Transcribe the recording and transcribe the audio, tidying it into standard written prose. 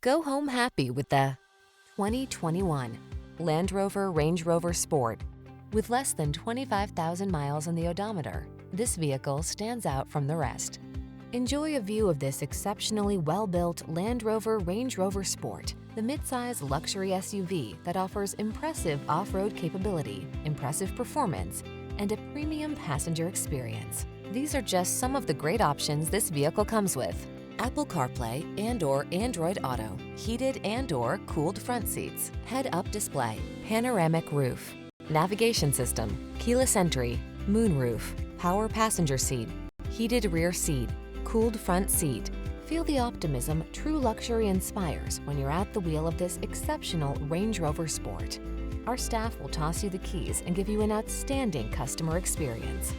Go home happy with the 2021 Landrover Range Rover Sport. With less than 25,000 miles on the odometer, this vehicle stands out from the rest. Enjoy a view of this exceptionally well-built Landrover Range Rover Sport, the midsize luxury SUV that offers impressive off-road capability, impressive performance, and a premium passenger experience. These are just some of the great options this vehicle comes with: Apple CarPlay and/or Android Auto, heated and/or cooled front seats, head-up display, panoramic roof, navigation system, keyless entry, moonroof, power passenger seat, heated rear seat, cooled front seat. Feel the optimism true luxury inspires when you're at the wheel of this exceptional Range Rover Sport. Our staff will toss you the keys and give you an outstanding customer experience.